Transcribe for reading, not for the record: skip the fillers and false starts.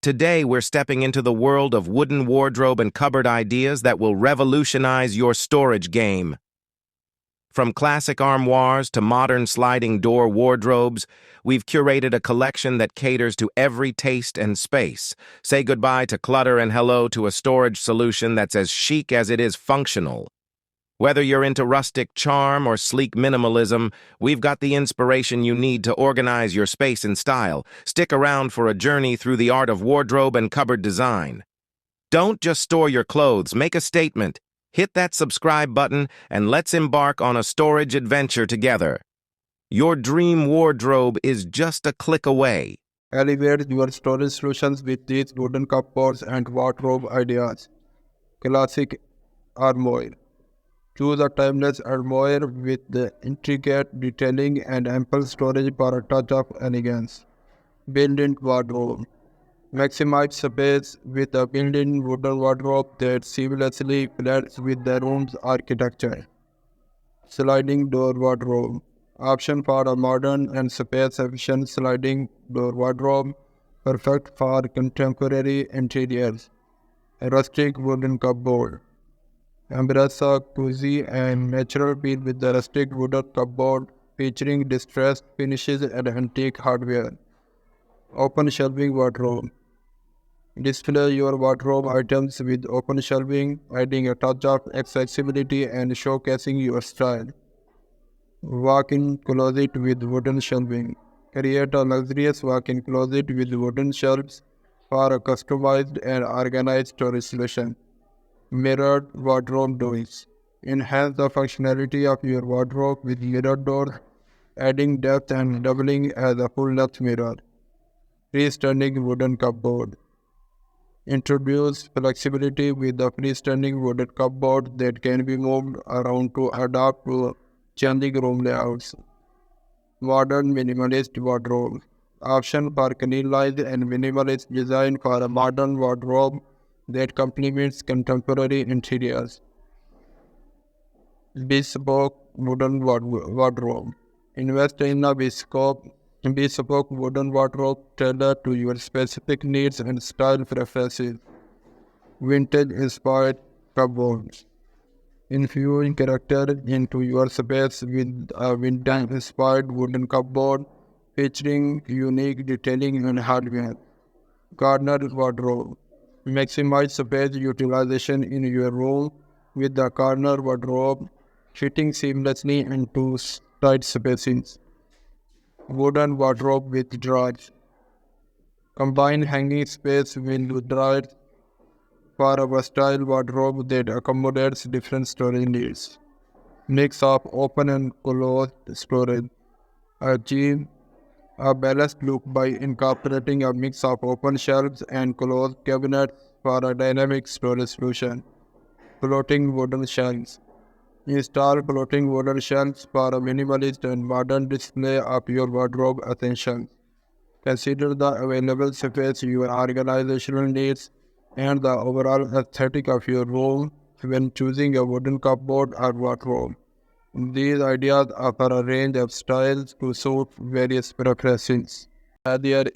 Today, we're stepping into the world of wooden wardrobe and cupboard ideas that will revolutionize your storage game. From classic armoires to modern sliding door wardrobes, we've curated a collection that caters to every taste and space. Say goodbye to clutter and hello to a storage solution that's as chic as it is functional. Whether you're into rustic charm or sleek minimalism, we've got the inspiration you need to organize your space in style. Stick around for a journey through the art of wardrobe and cupboard design. Don't just store your clothes, make a statement. Hit that subscribe button and let's embark on a storage adventure together. Your dream wardrobe is just a click away. Elevate your storage solutions with these wooden cupboards and wardrobe ideas. Classic armoire. Choose a timeless armoire with the intricate detailing and ample storage for a touch of elegance. Built-in wardrobe. Maximize space with a built-in wooden wardrobe that seamlessly blends with the room's architecture. Sliding door wardrobe. Option for a modern and space-efficient sliding door wardrobe, perfect for contemporary interiors. A rustic wooden cupboard. Embrace a cozy and natural feel with the rustic wooden cupboard featuring distressed finishes and antique hardware. Open shelving wardrobe. Display your wardrobe items with open shelving, adding a touch of accessibility and showcasing your style. Walk-in closet with wooden shelving. Create a luxurious walk-in closet with wooden shelves for a customized and organized storage solution. Mirrored wardrobe doors. Enhance the functionality of your wardrobe with mirrored doors, adding depth and doubling as a full-length mirror. Freestanding wooden cupboard. Introduce flexibility with the freestanding wooden cupboard that can be moved around to adapt to changing room layouts. Modern minimalist wardrobe. Option for clean-lined and minimalist design for a modern wardrobe that complements contemporary interiors. Bespoke wooden wardrobe. Invest in a bespoke wooden wardrobe tailored to your specific needs and style preferences. Vintage-inspired cupboards. Infuse character into your space with a vintage-inspired wooden cupboard featuring unique detailing and hardware. Corner wardrobe. Maximize space utilization in your room with the corner wardrobe fitting seamlessly into tight spaces. Wooden wardrobe with drawers. Combine hanging space with drawers for a versatile wardrobe that accommodates different storage needs. Mix of open and closed storage. Achieve a balanced look by incorporating a mix of open shelves and closed cabinets for a dynamic storage solution. Floating wooden shelves. Install floating wooden shelves for a minimalist and modern display of your wardrobe essentials. Consider the available space, your organizational needs, and the overall aesthetic of your room when choosing a wooden cupboard or wardrobe. These ideas offer a range of styles to suit various preferences. There